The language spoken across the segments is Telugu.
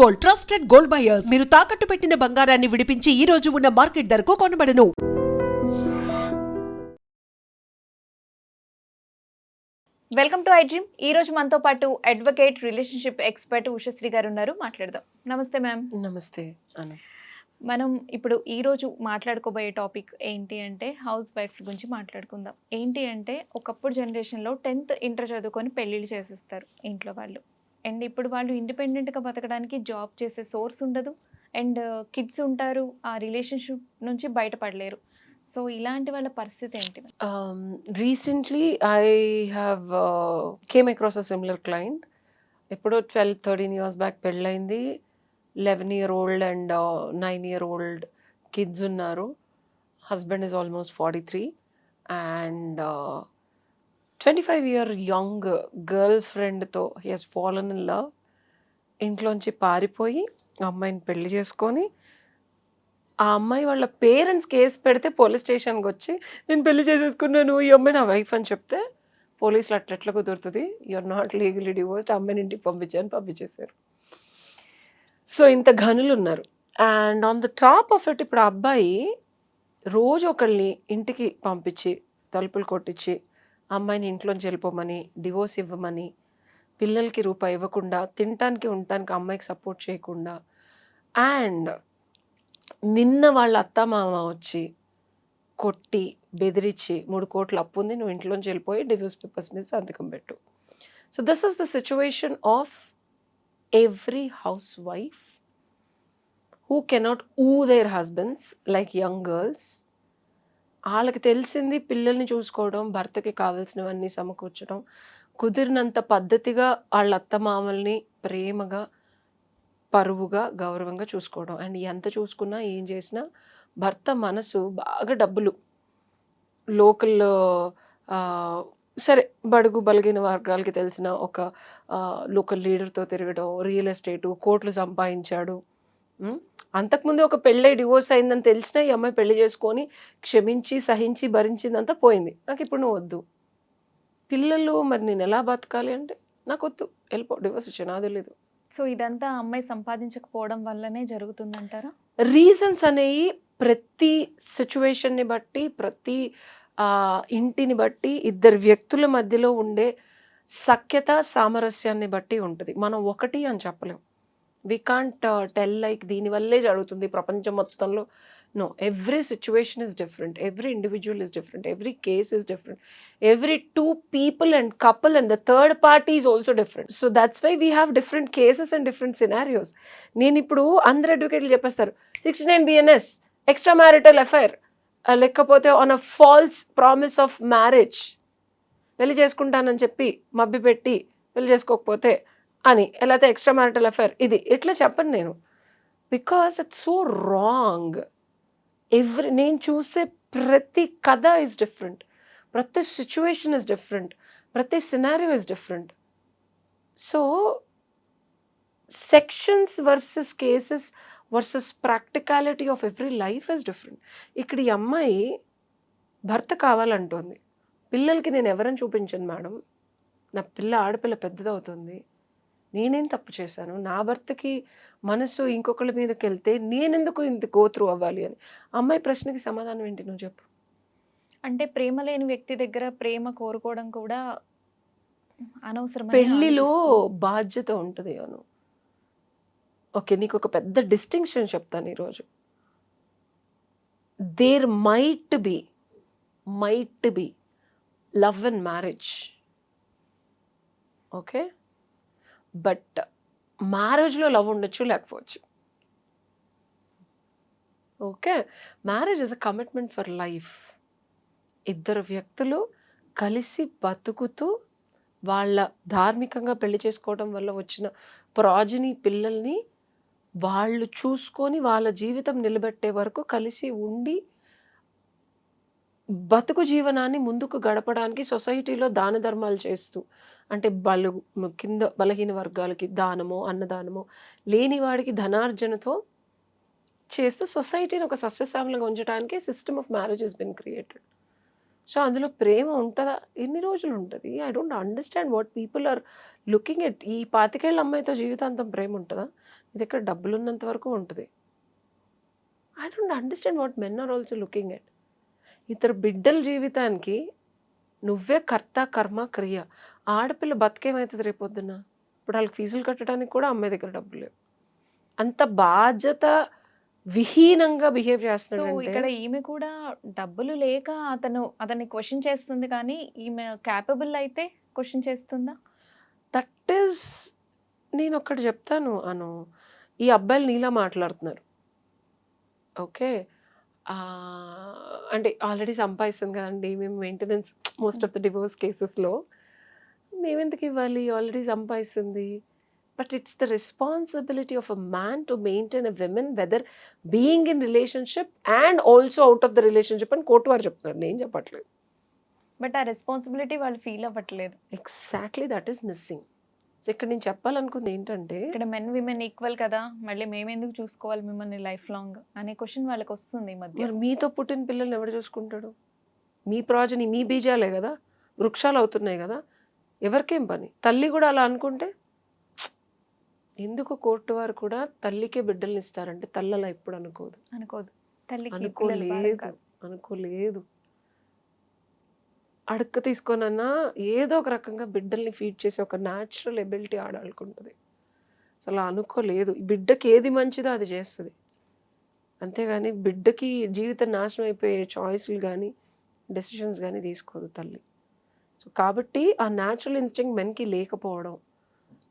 Gold, trusted gold buyers. మీరు తాకట్టు పెట్టిన బంగారాన్ని విడిపించి ఈ రోజు ఉన్న మార్కెట్ ధరకు కొనబడను. Welcome to iDream. ఈ రోజు మనతో పాటు అడ్వకేట్, రిలేషన్షిప్ ఎక్స్పర్ట్ ఉషశ్రీ గారు ఉన్నారు. మాట్లాడదాం. నమస్తే మ్యామ్. నమస్తే అను. మనం ఇప్పుడు ఈరోజు మాట్లాడుకోబోయే టాపిక్ ఏంటి అంటే హౌస్ వైఫ్ గురించి మాట్లాడుకుందాం. ఏంటి అంటే ఒకప్పుడు జనరేషన్లో 10th ఇంటర్ చదువుకొని పెళ్ళిళ్ళు చేసేస్తారు ఇంట్లో వాళ్ళు. అండ్ ఇప్పుడు వాళ్ళు ఇండిపెండెంట్గా బతకడానికి జాబ్ చేసే సోర్స్ ఉండదు. అండ్ కిడ్స్ ఉంటారు, ఆ రిలేషన్షిప్ నుంచి బయటపడలేరు. సో ఇలాంటి వాళ్ళ పరిస్థితి ఏంటి? Recently, I have came across a similar client. ఎప్పుడో 12-13 years బ్యాక్ పెళ్ళైంది. 11-year-old అండ్ 9-year-old కిడ్స్ ఉన్నారు. Husband is almost 43 and 25-year young girl ఫ్రెండ్తో he he's fallen in love. ఇంట్లోంచి పారిపోయి అమ్మాయిని పెళ్లి చేసుకొని ఆ అమ్మాయి వాళ్ళ పేరెంట్స్ కేసు పెడితే పోలీస్ స్టేషన్కి వచ్చి నేను పెళ్లి చేసేసుకున్నాను, ఈ అమ్మాయి నా వైఫ్ అని చెప్తే పోలీసులు అట్లెట్లా కుదురుతుంది, యూఆర్ నాట్ లీగలీ డివోర్స్డ్, అమ్మాయిని ఇంటికి పంపించేశారు. సో ఇంత ఘనులు ఉన్నారు. And on the top of it ఇప్పుడు ఆ అబ్బాయి రోజు ఒకళ్ళని ఇంటికి పంపించి తలుపులు కొట్టించి అమ్మాయిని ఇంట్లోంచి వెళ్ళిపోమని, డివోర్స్ ఇవ్వమని, పిల్లలకి రూపాయి ఇవ్వకుండా, తినటానికి ఉండటానికి అమ్మాయికి సపోర్ట్ చేయకుండా, అండ్ నిన్న వాళ్ళ అత్తమామ వచ్చి కొట్టి బెదిరించి 3 కోట్ల అప్పు ఉంది, నువ్వు ఇంట్లోంచి వెళ్ళిపోయి డివోర్స్ పేపర్స్ మీద సంతకం పెట్టు. So this is the situation of every house wife who cannot there husbands like young girls. వాళ్ళకి తెలిసింది పిల్లల్ని చూసుకోవడం, భర్తకి కావాల్సినవన్నీ సమకూర్చడం, కుదిరినంత పద్ధతిగా వాళ్ళ అత్తమామల్ని ప్రేమగా, పరువుగా, గౌరవంగా చూసుకోవడం. అండ్ ఎంత చూసుకున్నా ఏం చేసినా భర్త మనసు బాగా డబ్బులు, లోకల్ సరే బడుగు బలిగిన వర్గాలకి తెలిసిన ఒక లోకల్ లీడర్తో తిరగడం, రియల్ ఎస్టేటు, కోట్లు సంపాదించాడు. అంతకుముందు ఒక పెళ్ళై డివోర్స్ అయిందని తెలిసినా ఈ అమ్మాయి పెళ్లి చేసుకొని క్షమించి సహించి భరించిందంతా పోయింది. నాకు ఇప్పుడు నువ్వు వద్దు, పిల్లలు మరి నేను ఎలా బతకాలి అంటే నాకు వద్దు, వెళ్ళిపో, డివోర్స్ ఇచ్చా, నాకు తెలీదు. సో ఇదంతా అమ్మాయి సంపాదించకపోవడం వల్లనే జరుగుతుందంటారా? రీజన్స్ అనేవి ప్రతి సిచ్యువేషన్ని బట్టి, ప్రతి ఇంటిని బట్టి, ఇద్దరు వ్యక్తుల మధ్యలో ఉండే సఖ్యత సామరస్యాన్ని బట్టి ఉంటుంది. మనం ఒకటి అని చెప్పలేం. వి కాంట్ టెల్ లైక్ దీనివల్లే జరుగుతుంది ప్రపంచం మొత్తంలో. No, every situation is different, every individual is different, every case is different, every 2 people and couple and the third party is also different. So that's why we have different cases and different scenarios. నేను ఇప్పుడు అందరు అడ్వకేట్లు చెప్పేస్తారు 69 BNS ఎక్స్ట్రా మ్యారిటల్ అఫైర్, లేకపోతే on a false promise of marriage, పెళ్లి చేసుకుంటానని చెప్పి మబ్బి పెట్టి పెళ్లి చేసుకోకపోతే అని, ఎలా అయితే ఎక్స్ట్రా మ్యారిటల్ అఫైర్, ఇది ఇట్లా చెప్పను నేను, బికాస్ ఇట్స్ సో రాంగ్. నేను చూసే ప్రతి కథ ఇస్ డిఫరెంట్, ప్రతి సిచ్యువేషన్ ఇస్ డిఫరెంట్, ప్రతి scenario is different. So sections versus cases versus practicality of every life is different. ఇక్కడ ఈ అమ్మాయి భర్త కావాలంటోంది, పిల్లలకి నేను ఎవరని చూపించను మేడం, నా ఆడపిల్ల పెద్దదవుతుంది, నేనేం తప్పు చేశాను, నా భర్తకి మనసు ఇంకొకళ్ళ మీదకి వెళ్తే నేనెందుకు ఇంత గోత్రు అవ్వాలి అని. అమ్మాయి ప్రశ్నకి సమాధానం ఏంటి నువ్వు చెప్పు? అంటే ప్రేమ లేని వ్యక్తి దగ్గర ప్రేమ కోరుకోవడం కూడా అనవసరం. పెళ్లిలో బాధ్యత ఉంటుంది అను. ఓకే, నీకు ఒక పెద్ద డిస్టింక్షన్ చెప్తాను ఈరోజు. There might be love and marriage, okay, but మ్యారేజ్లో లవ్ ఉండొచ్చు, లేకపోవచ్చు. Okay, marriage is a commitment for life. ఇద్దరు వ్యక్తులు కలిసి బతుకుతూ వాళ్ళ ధార్మికంగా పెళ్లి చేసుకోవడం వల్ల వచ్చిన ప్రాజని పిల్లల్ని వాళ్ళు చూసుకొని వాళ్ళ జీవితం నిలబెట్టే వరకు కలిసి ఉండి బతుకు జీవనాన్ని ముందుకు గడపడానికి సొసైటీలో దాన ధర్మాలు చేస్తూ, అంటే కింద బలహీన వర్గాలకి దానమో అన్నదానమో, లేని వాడికి ధనార్జనతో చేస్తూ సొసైటీని ఒక సస్యశ్యామలంగా ఉంచడానికి system of marriage has been created. So అందులో ప్రేమ ఉంటుందా? ఎన్ని రోజులు ఉంటుంది? I don't understand what people are looking at. ఈ 25 అమ్మాయితో జీవితాంతం ప్రేమ ఉంటుందా? నీ దగ్గర డబ్బులు ఉన్నంత వరకు ఉంటుంది. I don't understand what men are also looking at. ఇద్దరు బిడ్డల జీవితానికి నువ్వే కర్త కర్మ క్రియ. ఆడపిల్ల బతికేమవుతుంది రేపొద్దున? ఇప్పుడు వాళ్ళకి ఫీజులు కట్టడానికి కూడా అమ్మాయి దగ్గర డబ్బులు లేవు. అంత బాధ్యత విహీనంగా బిహేవ్ సో చేస్తున్నాడంటే ఇక్కడ ఈమె కూడా డబ్బులు లేక అతన్ని క్వశ్చన్ చేస్తుంది, కానీ ఈమె క్యాపబుల్ అయితే క్వశ్చన్ చేస్తుందా? దట్ ఈస్, నేను ఒక్కటి చెప్తాను అను, ఈ అబ్బాయిలు నీలా మాట్లాడుతున్నారు. ఓకే, అంటే ఆల్రెడీ సంపాదిస్తుంది కదండి, మేము maintenance most of the divorce కేసెస్లో మేమెందుకు ఇవ్వాలి, ఆల్రెడీ సంపాదిస్తుంది. But it's the responsibility of a man to maintain a women, whether being in relationship and also out of the relationship అని కోర్టు వారు చెప్తున్నారు, నేను చెప్పట్లేదు. బట్ ఆ రెస్పాన్సిబిలిటీ వాళ్ళు ఫీల్ అవ్వట్లేదు. Exactly that is missing. So ఇక్కడ నేను చెప్పాలనుకుంది ఏంటంటే, ఇక్కడ మెన్ విమెన్ ఈక్వల్ కదా, మళ్ళీ మేము ఎందుకు చూసుకోవాలి మిమ్మల్ని లైఫ్ లాంగ్ అనే క్వశ్చన్ వాళ్ళకి వస్తుంది ఈ మధ్య. మరి మీతో పుట్టిన పిల్లల్ని ఎవరు చూసుకుంటాడు? మీ ప్రాజని, మీ బీజాలే కదా, వృక్షాలు అవుతున్నాయి కదా, ఎవరికేం పని? తల్లి కూడా అలా అనుకుంటే ఎందుకు కోర్టు వారు కూడా తల్లికే బిడ్డల్ని ఇస్తారంటే తల్లి అలా ఎప్పుడు అనుకోదు. తల్లికి పిల్లలు భారం అనుకోలేదు, కాదు. అనుకోలేదు. అడక్క తీసుకోనన్నా ఏదో ఒక రకంగా బిడ్డల్ని ఫీడ్ చేసే ఒక న్యాచురల్ ఎబిలిటీ ఆడాలనుకుంటుంది. అసలు అనుకోలేదు. బిడ్డకి ఏది మంచిదో అది చేస్తుంది, అంతేగాని బిడ్డకి జీవితం నాశనం అయిపోయే చాయిస్లు కానీ డెసిషన్స్ కానీ తీసుకోదు తల్లి. సో కాబట్టి ఆ న్యాచురల్ ఇన్స్టింక్ట్ మెన్కి లేకపోవడం,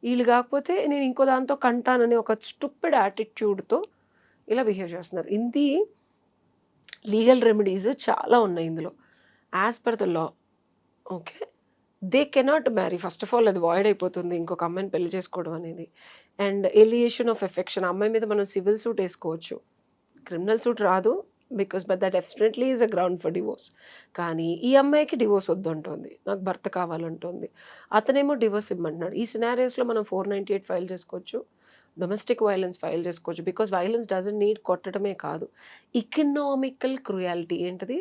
వీళ్ళు కాకపోతే నేను ఇంకో దాంతో కంటానని ఒక స్టూపిడ్ యాటిట్యూడ్తో ఇలా బిహేవ్ చేస్తున్నారు. ఇది లీగల్ రెమెడీస్ చాలా ఉన్నాయి ఇందులో, as per the law. Okay, they cannot marry. First of all అది వాయిడ్ అయిపోతుంది ఇంకొక అమ్మాయిని పెళ్లి చేసుకోవడం అనేది. అండ్ ఎలియేషన్ ఆఫ్ ఎఫెక్షన్, అమ్మాయి మీద మనం సివిల్ సూట్ వేసుకోవచ్చు, క్రిమినల్ సూట్ రాదు, because but that definitely is a ground for divorce. కానీ ఈ అమ్మాయికి డివోర్స్ వద్దంటుంది, నాకు భర్త కావాలంటుంది, అతనేమో డివోర్స్ ఇమ్మంటున్నాడు. ఈ సినారియోస్లో మనం 498 ఫైల్ చేసుకోవచ్చు, డొమెస్టిక్ వైలెన్స్ ఫైల్ చేసుకోవచ్చు. బికాస్ వైలెన్స్ డజంట్ నీడ్ కొట్టడమే కాదు, ఎకనామికల్ క్రూయాలిటీ. ఏంటది?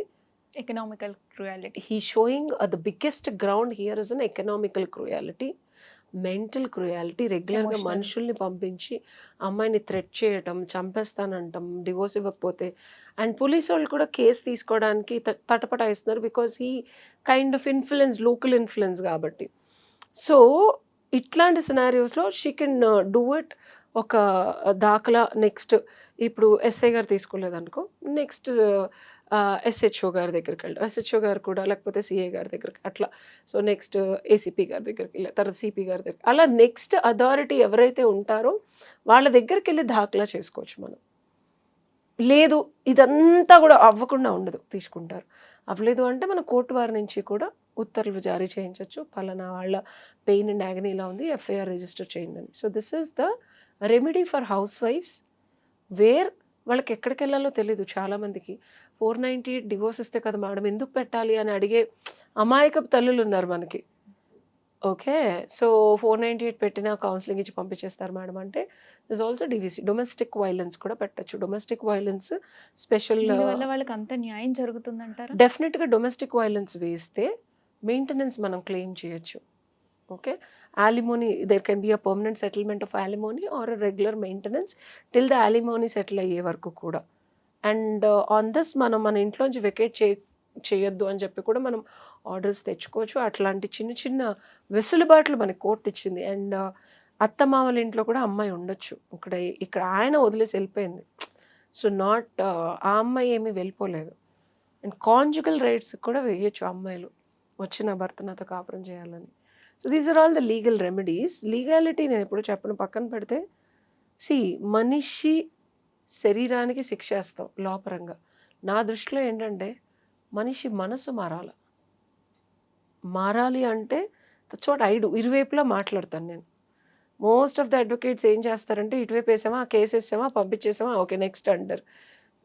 Economical cruelty. He's showing the biggest ground here is an economical cruelty, mental cruelty. రెగ్యులర్గా Emotional. మనుషుల్ని పంపించి అమ్మాయిని థ్రెట్ చేయటం, చంపేస్తానంటాం డివోర్స్ ఇవ్వకపోతే. అండ్ పోలీసు వాళ్ళు కూడా కేసు తీసుకోవడానికి తటపటాయిస్తున్నారు, బికాస్ ఈ kind of influence, local influence కాబట్టి. సో ఇట్లాంటి సినారియోస్లో షీ కెన్ డూ ఇట్. ఒక దాఖలా నెక్స్ట్, ఇప్పుడు ఎస్ఐ గారు తీసుకోలేదనుకో, నెక్స్ట్ ఎస్హెచ్ఓ గారి దగ్గరికి వెళ్ళి, ఎస్హెచ్ఓ గారు కూడా, లేకపోతే సిఏ గారి దగ్గరికి, అట్లా. సో నెక్స్ట్ ఏసీపీ గారి దగ్గరికి వెళ్ళి, తర్వాత సిపి గారి దగ్గర, అలా నెక్స్ట్ అథారిటీ ఎవరైతే ఉంటారో వాళ్ళ దగ్గరికి వెళ్ళి దాఖలా చేసుకోవచ్చు మనం. లేదు ఇదంతా కూడా అవ్వకుండా ఉండదు, తీసుకుంటారు. అవ్వలేదు అంటే మన కోర్టు వారి నుంచి కూడా ఉత్తర్వులు జారీ చేయించవచ్చు, పలానా వాళ్ళ పెయిన్ అండ్ యాగనీ ఇలా ఉంది, ఎఫ్ఐఆర్ రిజిస్టర్ చేయండి అని. So this is the remedy for హౌస్ వైఫ్స్, వేర్ వాళ్ళకి ఎక్కడికి వెళ్ళాలో తెలీదు చాలామందికి. 498 డివోర్స్ ఇస్తే కదా మేడం ఎందుకు పెట్టాలి అని అడిగే అమాయకపు తల్లులు ఉన్నారు మనకి. ఓకే, సో 498 పెట్టినా కౌన్సిలింగ్ ఇచ్చి పంపించేస్తారు మేడం అంటే, this also DVC, domestic violence కూడా పెట్టచ్చు. డొమెస్టిక్ వైలెన్స్ స్పెషల్, దీనివల్ల వాళ్ళకి అంత న్యాయం జరుగుతుందంటారా? డెఫినెట్గా డొమెస్టిక్ వైలెన్స్ వేస్తే మెయింటెనెన్స్ మనం క్లెయిమ్ చేయొచ్చు. Okay, alimony, there can be a permanent settlement of alimony or a regular maintenance till the alimony settle అయ్యే వరకు కూడా. అండ్ ఆన్ దిస్ మనం మన ఇంట్లోంచి వెకేట్ చేయొద్దు అని చెప్పి కూడా మనం ఆర్డర్స్ తెచ్చుకోవచ్చు. అట్లాంటి చిన్న చిన్న వెసులుబాట్లు మనకి కోర్టు ఇచ్చింది. అండ్ అత్తమామల ఇంట్లో కూడా అమ్మాయి ఉండొచ్చు. ఇక్కడ ఆయన వదిలేసి వెళ్ళిపోయింది, సో నాట్ ఆ అమ్మాయి ఏమీ వెళ్ళిపోలేదు. అండ్ కాంజుగల్ రైట్స్ కూడా వేయచ్చు అమ్మాయిలు, వచ్చిన భర్త నాతో కాపురం చేయాలని. So these are all the legal remedies. Legality నేను ఎప్పుడు చెప్పను, పక్కన పెడితే, మనిషి శరీరానికి శిక్ష వేస్తాం లోపరంగా. నా దృష్టిలో ఏంటంటే మనిషి మనసు మారాలి అంటే దట్స్ వాట్ ఐ డూ. ఇరువైపులా మాట్లాడతాను నేను. మోస్ట్ ఆఫ్ ద అడ్వకేట్స్ ఏం చేస్తారంటే, ఇటువైపు వేసామా, కేసు వేసామా, పంపించేసామా, ఓకే నెక్స్ట్ అంటారు.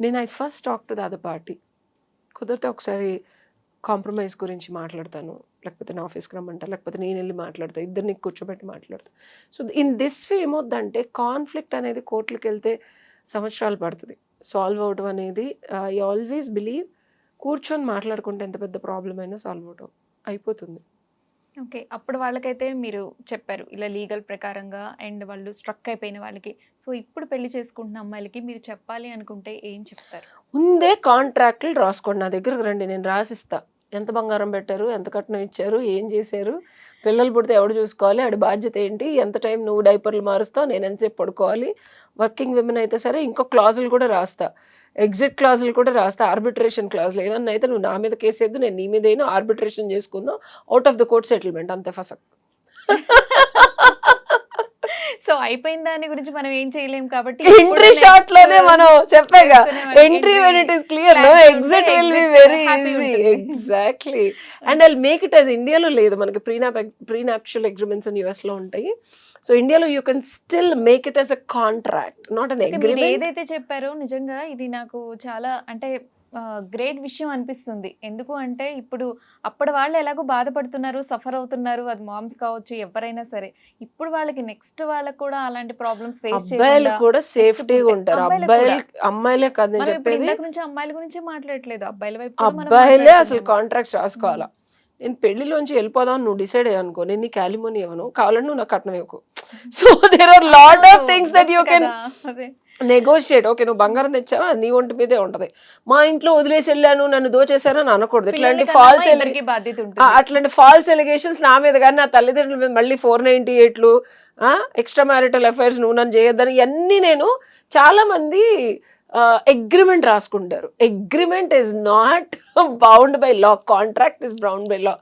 నేను I first talk to the other party. కుదిరితే ఒకసారి కాంప్రమైజ్ గురించి మాట్లాడతాను, లేకపోతే నా ఆఫీస్కి రమ్మంటా, లేకపోతే నేను వెళ్ళి మాట్లాడతాను, ఇద్దరిని కూర్చోబెట్టి మాట్లాడతాను. సో ఇన్ దిస్ వే ఏమవుద్దంటే, కాన్ఫ్లిక్ట్ అనేది కోర్టులకు వెళ్తే సంవత్సరాలు పడుతుంది సాల్వ్ అవడం అనేది. ఐ ఆల్వేస్ బిలీవ్ కూర్చొని మాట్లాడుకుంటే ఎంత పెద్ద ప్రాబ్లం అయినా సాల్వ్ అవటం అయిపోతుంది. ఓకే. అప్పుడు వాళ్ళకైతే మీరు చెప్పారు ఇలా లీగల్ ప్రకారంగా అండ్ వాళ్ళు స్ట్రక్ అయిపోయిన వాళ్ళకి. సో ఇప్పుడు పెళ్లి చేసుకుంటున్న అమ్మాయిలకి మీరు చెప్పాలి అనుకుంటే ఏం చెప్తారు? ముందే కాంట్రాక్ట్లు రాసుకోండి, నా దగ్గరకు రండి, నేను రాసిస్తా. ఎంత బంగారం పెట్టారు, ఎంత కట్నం ఇచ్చారు, ఏం చేశారు, పిల్లలు పుడితే ఎవడు చూసుకోవాలి, ఆడి బాధ్యత ఏంటి, ఎంత టైం నువ్వు డైపర్లు మారుస్తావు, నేను ఎంతసేపు పడుకోవాలి, వర్కింగ్ విమెన్ అయితే సరే ఇంకో క్లాజులు కూడా రాస్తా, ఎగ్జిట్ క్లాజులు కూడా రాస్తా, ఆర్బిట్రేషన్ క్లాజులు ఏమన్నా అయితే నువ్వు నా మీద కేసేద్దు, నేను నీ మీద అయినా ఆర్బిట్రేషన్ చేసుకుందాం, out of the court settlement, అంతే ఫసక్. సో అయిపోయిన దాని గురించి మనం ఏం చేయలేం కాబట్టి ఎంట్రీ షాట్ లోనే మనం చెప్పాగా, entry when it is clear, no exit will be very easy. Exactly. And I'll make it as ఇండియాలో లేదు, మనకి ప్రీనాప్షువల్ అగ్రిమెంట్స్ అని యుఎస్ లో ఉంటాయి. సో ఇండియాలో you can still make it as a contract, not an మీరు అగ్రిమెంట్. ఏదైతే చెప్పారో నిజంగా ఇది నాకు చాలా అంటే గ్రేట్ విషయం అనిపిస్తుంది. ఎందుకు అంటే ఇప్పుడు అప్పటి వాళ్ళు ఎలాగో బాధపడుతున్నారు, సఫర్ అవుతున్నారు, అది మామ్స్ కావచ్చు ఎవరైనా సరే. ఇప్పుడు వాళ్ళకి నెక్స్ట్ వాళ్ళకి కూడా అలాంటి ప్రాబ్లమ్స్ ఫేస్ అబ్బాయిలు చేయకుండా కూడా సేఫ్టీగా ఉంటారు, అబ్బాయిలు అమ్మాయిలే కాదు నేను మనం ఇప్పుడు చెప్పేది, ఇందాక నుంచి అమ్మాయిల గురించే మాట్లాడట్లేదు, అబ్బాయిల వైపు కూడా మనం అబ్బాయిలే అసలు మాట్లాడుతున్నాము. కాంట్రాక్ట్స్ రాసుకోవాలా. నేను పెళ్లిలోంచి వెళ్ళిపోదాం నువ్వు డిసైడ్ అయ్యా అనుకో, నేను నీకు అలిమోని ఇవ్వను, కావాలంటే నువ్వు నాకు కట్నం ఇవ్వకు. So there are lot of things that you can negotiate. Okay నువ్వు బంగారం తెచ్చావా, నీ ఒంటి మీదే ఉంటది. మా ఇంట్లో వదిలేసి వెళ్ళాను, నన్ను దోచేశారని అనకూడదు. ఇట్లాంటి ఫాల్స్ ఇద్దరికి బాధ్యత ఉంటుంది. అట్లాంటి ఫాల్స్ ఎలిగేషన్స్ నా మీద కానీ నా తల్లిదండ్రుల మీద మళ్ళీ 498లు, ఎక్స్ట్రా మ్యారిటల్ అఫైర్స్ నువ్వు నన్ను చేయొద్దని, ఇవన్నీ నేను చాలా మంది అగ్రిమెంట్ రాసుకుంటారు. Agreement is not bound by law, contract is bound by law.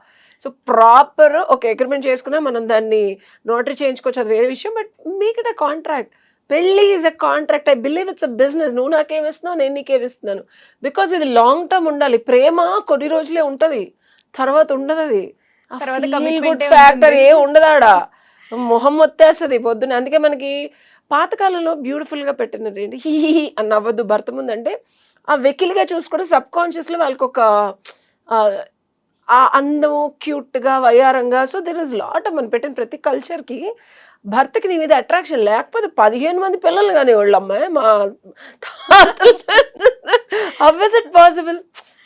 So proper ఒక అగ్రిమెంట్ చేసుకున్నా మనం దాన్ని నోటరీ చేయించుకోవచ్చు, అది వేరే విషయం. But make it a contract. పెళ్ళి is a contract. I believe it's a business. నువ్వు నాకేమిస్తున్నావు, నేను నీకేమిస్తున్నాను. బికాస్ ఇది లాంగ్ టర్మ్ ఉండాలి. ప్రేమ కొన్ని రోజులే ఉంటది, తర్వాత ఉండదు. అది గుడ్ ఫ్యాక్టర్ ఏ ఉండదాడా, మొహం మొత్తేస్తుంది పొద్దున్న. అందుకే మనకి పాతకాలంలో బ్యూటిఫుల్ గా పెట్టినది ఏంటి, హీ అని నవ్వద్దు భర్త ముందు అంటే, ఆ వెకిలిగా చూసుకోవడం సబ్ కాన్షియస్ లో వాళ్ళకి ఒక ఆ అందము, క్యూట్ గా, వయారంగా. సో దెర్ ఇస్ లాట్ మనం పెట్టిన ప్రతి కల్చర్ కి భర్తకి నీ మీద అట్రాక్షన్ లేకపోతే 15 మంది పిల్లలు కానీ వాళ్ళు అమ్మాయి మా how is it possible?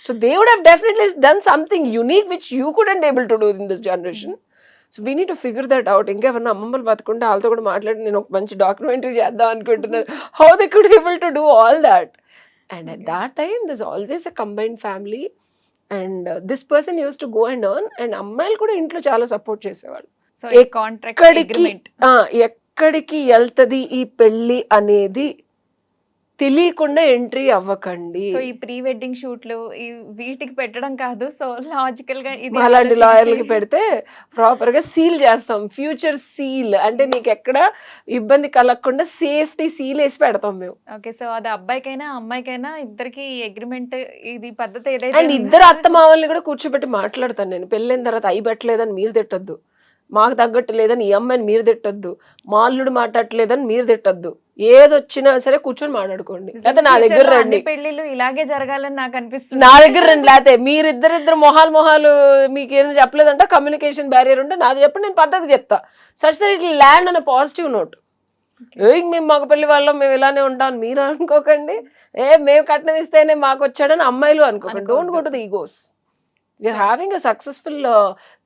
So they would have definitely done something unique which you couldn't able to do in this generation. So we need to figure that out. ఇంకెవరన్నా అమ్మమ్మలు బతుకుంటే వాళ్ళతో కూడా మాట్లాడి నేను ఒక మంచి డాక్యుమెంటరీ చేద్దాం అనుకుంటున్నాను. How they could able to do all that. And at that time this always a combined family. And this person use to go and earn. And అమ్మాయిలు కూడా ఇంట్లో చాలా సపోర్ట్ చేసేవాళ్ళు. సో ఈ కాంట్రాక్ట్ అగ్రిమెంట్ ఎక్కడికి వెళ్తది ఈ పెళ్లి అనేది తెలియకుండా ఎంట్రీ అవ్వకండి. సో ఈ ప్రీ వెడ్డింగ్ షూట్లు ఈ వీటికి పెట్టడం కాదు. సో లాజికల్ గా ఇది అలాంటి లాయర్లకి పెడితే ప్రాపర్ గా సీల్ చేస్తాం, ఫ్యూచర్ సీల్. అంటే నీకు ఎక్కడ ఇబ్బంది కలగకుండా సేఫ్టీ సీల్ వేసి పెడతాం మేము. ఓకే. సో అది అబ్బాయికైనా అమ్మాయికైనా ఇద్దరికి అగ్రిమెంట్ ఇది పద్ధతి ఏదైతే అండ్ ఇద్దరు అత్త మామల్ని కూడా కూర్చోబెట్టి మాట్లాడతాను నేను. పెళ్ళైన తర్వాత అయి పెట్టలేదని మీరు తిట్టద్దు, మాకు తగ్గట్టు లేదని ఈ అమ్మాయిని మీరు తిట్టద్దు, మా అల్లుడు మాట్లాడలేదని మీరు తిట్టద్దు. ఏదొచ్చినా సరే కూర్చొని మాట్లాడుకోండి. లేకపోతే నా దగ్గర రండి, పెళ్లిళ్ళు ఇలాగే జరగాలని నాకు అనిపిస్తుంది. నా దగ్గర రండి. లేకపోతే మీరిద్దరిద్దరు మొహాలు మీకు ఏదైనా చెప్పలేదంటే కమ్యూనికేషన్ బ్యారియర్ ఉంటే నాది చెప్పండి, నేను పద్ధతి చెప్తా. సచ్ దట్ ఇట్ ల్యాండ్ అనే పాజిటివ్ నోట్. మేము మగ పెళ్లి వాళ్ళం, మేము ఇలానే ఉంటాం మీరు అనుకోకండి. మేము కట్నం ఇస్తేనే మాకు వచ్చాడని అమ్మాయిలు అనుకోకండి. Don't go to the egos. You're having a successful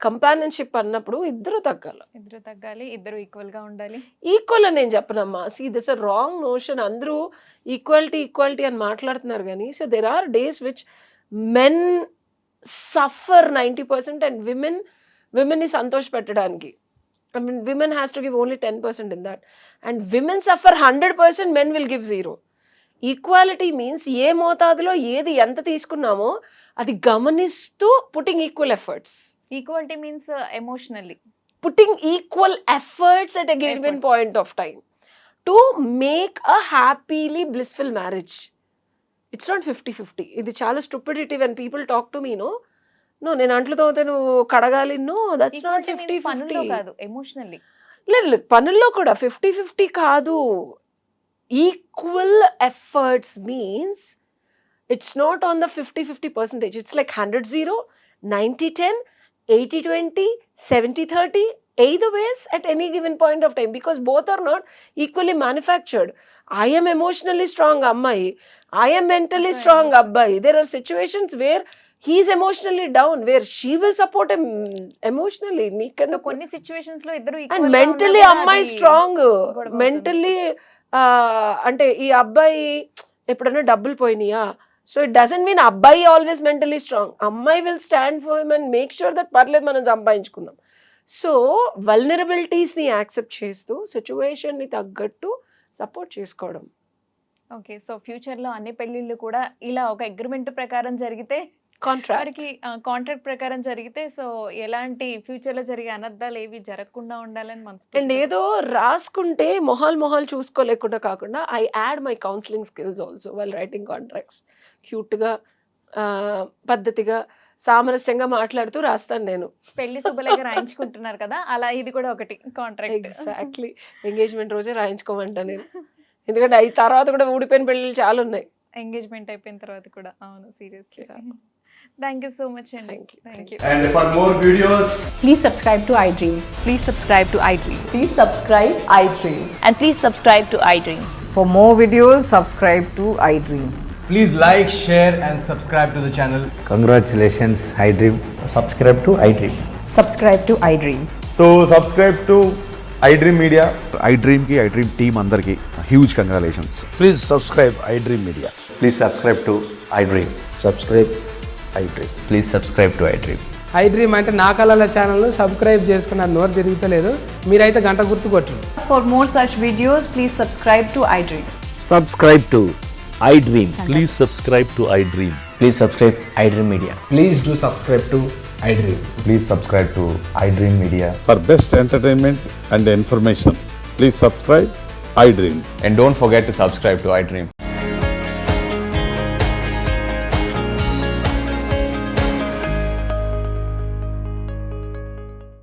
companionship అన్నప్పుడు ఇద్దరు తగ్గాలి, ఇద్దరు ఈక్వల్ గా ఉండాలి. ఈక్వల్ అని నేను చెప్పనమ్మా. See this a wrong notion. అందరూ ఈక్వాలిటీ అని మాట్లాడుతున్నారు కానీ so there are days which men suffer 90% and women ని సంతోష పెట్టడానికి. I mean, women has to give only 10% in that. And women suffer 100%, men will give 0. Equality means ఏ మోతాదులో ఏది ఎంత తీసుకున్నామో అది గమనిస్తూ putting equal efforts. Equality means emotionally putting equal efforts at a given point of time to make a happily blissful marriage. It's not 50-50. ఇది చాలా stupidity when people talk to me. No నేను అంట్లతో నువ్వు కడగాలి, నో దట్స్ నాట్ 50-50 కాదు, ఎమోషనల్లీ. లేదు పనుల్లో కూడా 50-50 కాదు. Equal efforts means it's not on the 50-50%. It's like 100-0, 90-10, 80-20, 70-30, either ways at any given point of time, because both are not equally manufactured. I am emotionally strong అమ్మాయి, I am mentally strong అబ్బాయి. There are situations where he is emotionally down, where she will support him emotionally. So కొన్ని సిచ్యువేషన్స్ లో ఇద్దరు అండ్ మెంటలీ అమ్మాయి స్ట్రాంగ్, మెంటల్లీ అంటే ఈ అబ్బాయి ఎప్పుడైనా డబ్బులు పోయినాయా, సో ఇట్ డజంట్ మీన్ అబ్బాయి ఆల్వేస్ మెంటలీ స్ట్రాంగ్. అమ్మాయి will stand for him and make sure that పర్లేదు మనం సంపాదించుకుందాం. సో వల్నరబిలిటీస్ని యాక్సెప్ట్ చేస్తూ సిచ్యువేషన్ని తగ్గట్టు సపోర్ట్ చేసుకోవడం. ఓకే, సో ఫ్యూచర్ లో అన్ని పెళ్లిళ్ళు కూడా ఇలా ఒక అగ్రిమెంట్ ప్రకారం జరిగితే, కాంట్రాక్ట్ వారికి కాంట్రాక్ట్ ప్రకారం జరిగితే, సో ఎలాంటి ఫ్యూచర్ లో జరిగే అనర్థాలు ఏవి జరగకుండా ఉండాలని అండ్ మనసు. ఏదో రాసుకుంటే మొహాలు చూసుకోలేకుండా కాకుండా I add my counselling skills also while writing contracts. క్యూట్గా పద్ధతిగా సామరస్యంగా మాట్లాడుతూ రాస్తాను నేను. పెళ్లి శుభలేఖ రాయించుకుంటున్నారు కదా, అలా ఇది కూడా ఒకటి కాంట్రాక్ట్. ఎగ్జాక్ట్లీ, ఎంగేజ్మెంట్ రోజే రాయించుకోమంట నేను, ఎందుకంటే అవి తర్వాత కూడా ఊడిపోయిన పెళ్ళిళ్ళు చాలా ఉన్నాయి. ఎంగేజ్మెంట్ అయిపోయిన తర్వాత కూడా. అవును, seriously. Thank you so much అండి. Thank you. And for more videos, Please subscribe to iDream. Please subscribe to iDream. Please subscribe iDream. And please subscribe to iDream. For more videos, subscribe to iDream. please like, share and subscribe to the channel. Congratulations, iDream. Subscribe to iDream. Subscribe to iDream. So subscribe to iDream Media. iDream ki iDream team అందరికి huge congratulations. Please subscribe iDream Media. Please subscribe to iDream. Subscribe iDream. Please subscribe to iDream. iDream అంటే నా కళల ఛానల్ను సబ్స్క్రైబ్ చేసుకున్న నోరు తిరుగుతలేదు, మీరైతే గంట గుర్తు కొట్టండి. For more such videos, please subscribe to iDream. Subscribe to iDream. Please subscribe to iDream. Please subscribe iDream Media. Please do subscribe to iDream. Please subscribe to iDream Media. For best entertainment and information, please subscribe iDream. And don't forget to subscribe to iDream.